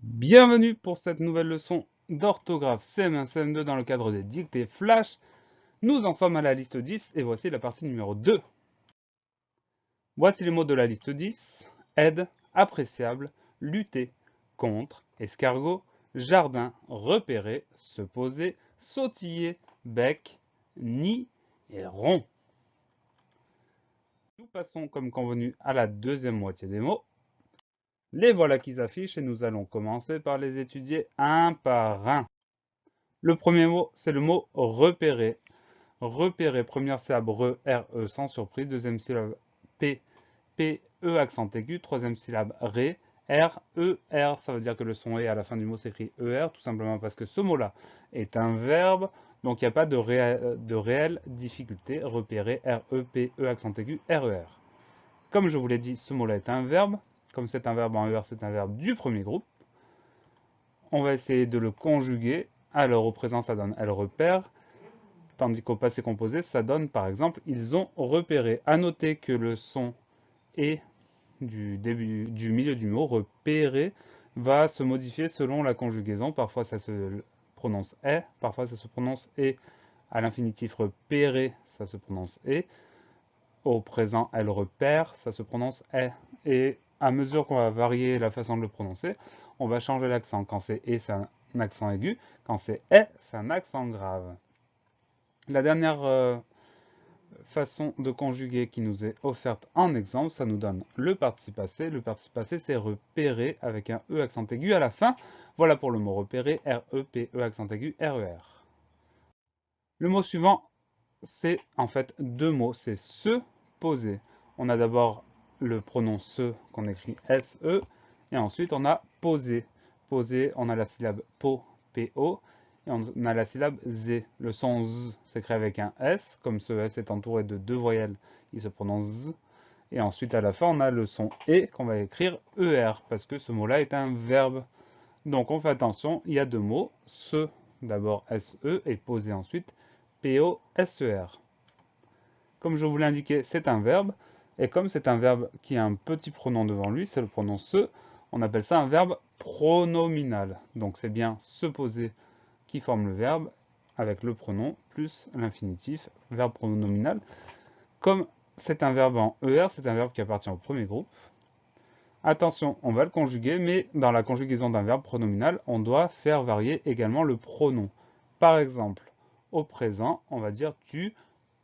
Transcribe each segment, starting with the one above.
Bienvenue pour cette nouvelle leçon d'orthographe CM1, CM2 dans le cadre des dictées flash. Nous en sommes à la liste 10 et voici la partie numéro 2. Voici les mots de la liste 10. Aide, appréciable, lutter, contre, escargot, jardin, repérer, se poser, sautiller, bec, nid et rond. Nous passons comme convenu à la deuxième moitié des mots. Les voilà qui s'affichent et nous allons commencer par les étudier un par un. Le premier mot, c'est le mot repérer. Repérer, première syllabe re, R-E, sans surprise. Deuxième syllabe P, P-E, accent aigu. Troisième syllabe ré, R-E-R. Ça veut dire que le son E à la fin du mot s'écrit E-R, tout simplement parce que ce mot-là est un verbe, donc il n'y a pas de réelle difficulté. Repérer, R-E-P-E, accent aigu, R-E-R. Comme je vous l'ai dit, ce mot-là est un verbe. Comme c'est un verbe en ER, c'est un verbe du premier groupe. On va essayer de le conjuguer. Alors au présent, ça donne elle repère. Tandis qu'au passé composé, ça donne par exemple ils ont repéré. À noter que le son et du milieu du mot repérer va se modifier selon la conjugaison. Parfois ça se prononce est, parfois ça se prononce et. À l'infinitif repérer, ça se prononce et. Au présent, elle repère, ça se prononce est. Et à mesure qu'on va varier la façon de le prononcer, on va changer l'accent. Quand c'est et, c'est un accent aigu. Quand c'est est, c'est un accent grave. La dernière façon de conjuguer qui nous est offerte en exemple, ça nous donne le participe passé. Le participe passé, c'est repérer avec un E accent aigu à la fin. Voilà pour le mot repérer, R-E-P-E accent aigu, R-E-R. Le mot suivant, c'est en fait deux mots, c'est se poser. On a d'abord le pronom se qu'on écrit S-E, et ensuite on a poser. Poser, on a la syllabe po, P-O, et on a la syllabe Z. Le son Z s'écrit avec un S, comme ce S est entouré de deux voyelles, il se prononce Z. Et ensuite à la fin on a le son E qu'on va écrire ER, parce que ce mot-là est un verbe. Donc on fait attention, il y a deux mots, se d'abord S-E et poser ensuite P-O-S-E-R. Comme je vous l'ai indiqué, c'est un verbe, et comme c'est un verbe qui a un petit pronom devant lui, c'est le pronom se, on appelle ça un verbe pronominal. Donc c'est bien se poser qui forme le verbe avec le pronom plus l'infinitif, verbe pronominal. Comme c'est un verbe en ER, c'est un verbe qui appartient au premier groupe. Attention, on va le conjuguer, mais dans la conjugaison d'un verbe pronominal, on doit faire varier également le pronom. Par exemple, au présent, on va dire tu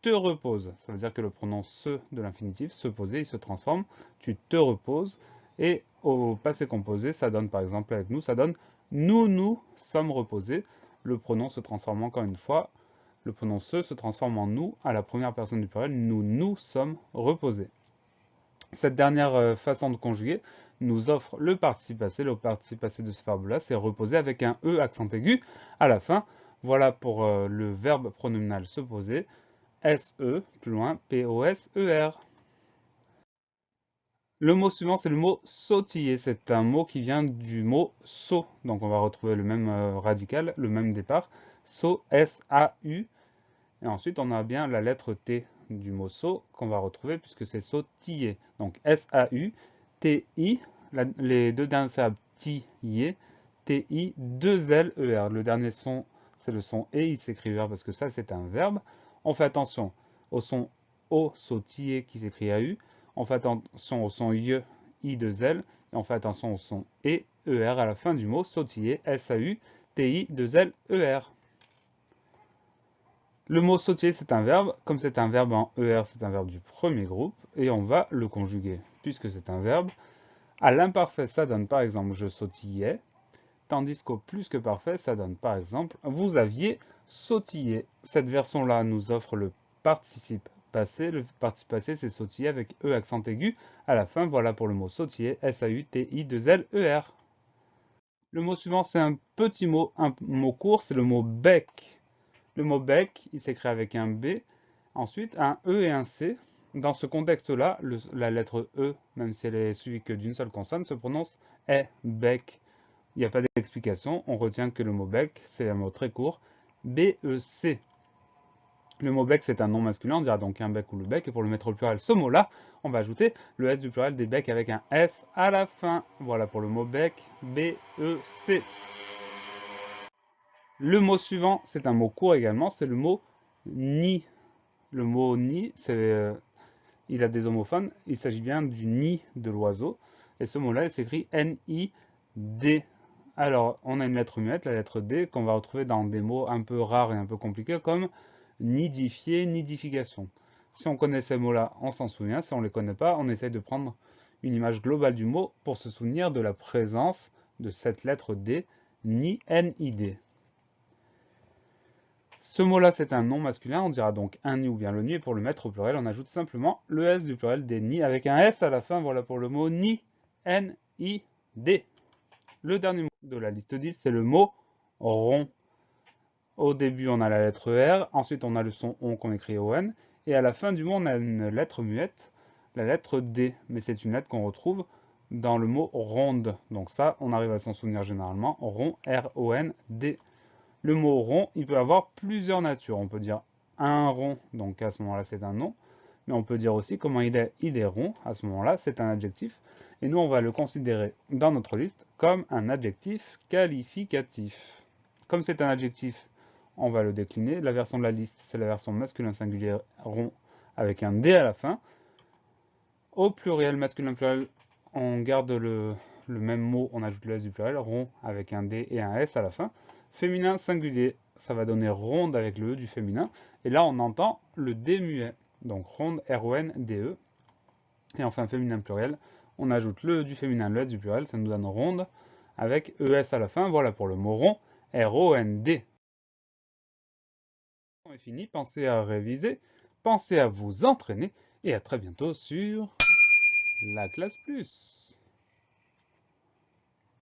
te reposes. Ça veut dire que le pronom se de l'infinitif, se poser, il se transforme. Tu te reposes. Et au passé composé, ça donne par exemple avec nous, ça donne nous nous sommes reposés. Le pronom se transforme encore une fois. Le pronom se transforme en nous à la première personne du pluriel. Nous nous sommes reposés. Cette dernière façon de conjuguer nous offre le participe passé. Le participe passé de ce verbe-là, c'est reposer avec un E accent aigu à la fin. Voilà pour le verbe pronominal se poser. S-E, plus loin, P-O-S-E-R. Le mot suivant, c'est le mot sautiller. C'est un mot qui vient du mot saut. Donc on va retrouver le même radical, le même départ. Saut, S-A-U. Et ensuite, on a bien la lettre T du mot saut qu'on va retrouver puisque c'est sautiller. Donc S-A-U, T-I, les deux dernières syllabes T-I-E, T-I, deux L-E-R. Le dernier son, c'est le son E, il s'écrit ER parce que ça, c'est un verbe. On fait attention au son O, sautiller, qui s'écrit A-U. On fait attention au son IE, I-2-L. Et on fait attention au son E, E-R à la fin du mot sautiller, S-A-U, T-I, 2-L-E-R. Le mot sautier, c'est un verbe. Comme c'est un verbe en ER, c'est un verbe du premier groupe. Et on va le conjuguer. Puisque c'est un verbe, à l'imparfait, ça donne par exemple je sautillais. Tandis qu'au plus que parfait, ça donne par exemple vous aviez sautillé. Cette version-là nous offre le participe passé. Le participe passé, c'est sautiller avec E accent aigu. À la fin, voilà pour le mot sautiller. S-A-U-T-I-2-L-E-R. Le mot suivant, c'est un petit mot, un mot court, c'est le mot bec. Le mot bec, il s'écrit avec un B, ensuite un E et un C. Dans ce contexte-là, la lettre E, même si elle est suivie que d'une seule consonne, se prononce E, bec. Il n'y a pas d'explication, on retient que le mot bec, c'est un mot très court, B-E-C. Le mot bec, c'est un nom masculin, on dira donc un bec ou le bec. Et pour le mettre au pluriel, ce mot-là, on va ajouter le S du pluriel des becs avec un S à la fin. Voilà pour le mot bec, B-E-C. Le mot suivant, c'est un mot court également, c'est le mot nid. Le mot nid, il a des homophones, il s'agit bien du nid de l'oiseau. Et ce mot-là, il s'écrit N-I-D. Alors, on a une lettre muette, la lettre D, qu'on va retrouver dans des mots un peu rares et un peu compliqués, comme nidifier, nidification. Si on connaît ces mots-là, on s'en souvient. Si on ne les connaît pas, on essaye de prendre une image globale du mot pour se souvenir de la présence de cette lettre D, ni, N-I-D. Ce mot-là, c'est un nom masculin, on dira donc un nid ou bien le nid, et pour le mettre au pluriel, on ajoute simplement le S du pluriel des nids avec un S à la fin, voilà pour le mot nid, N-I-D. Le dernier mot de la liste 10, c'est le mot rond. Au début, on a la lettre R, ensuite on a le son ON qu'on écrit ON, et à la fin du mot, on a une lettre muette, la lettre D, mais c'est une lettre qu'on retrouve dans le mot ronde. Donc ça, on arrive à s'en souvenir généralement, rond, R-O-N-D. Le mot rond, il peut avoir plusieurs natures. On peut dire un rond, donc à ce moment-là, c'est un nom. Mais on peut dire aussi comment il est rond. À ce moment-là, c'est un adjectif. Et nous, on va le considérer dans notre liste comme un adjectif qualificatif. Comme c'est un adjectif, on va le décliner. La version de la liste, c'est la version masculin singulier rond avec un D à la fin. Au pluriel masculin pluriel, on garde le même mot, on ajoute le S du pluriel, rond avec un D et un S à la fin. Féminin singulier, ça va donner ronde avec le E du féminin. Et là, on entend le D muet. Donc ronde, R-O-N-D-E. Et enfin, féminin pluriel, on ajoute le E du féminin, le S du pluriel, ça nous donne ronde avec ES à la fin. Voilà pour le mot rond, R-O-N-D. On est fini, pensez à réviser, pensez à vous entraîner et à très bientôt sur la classe plus.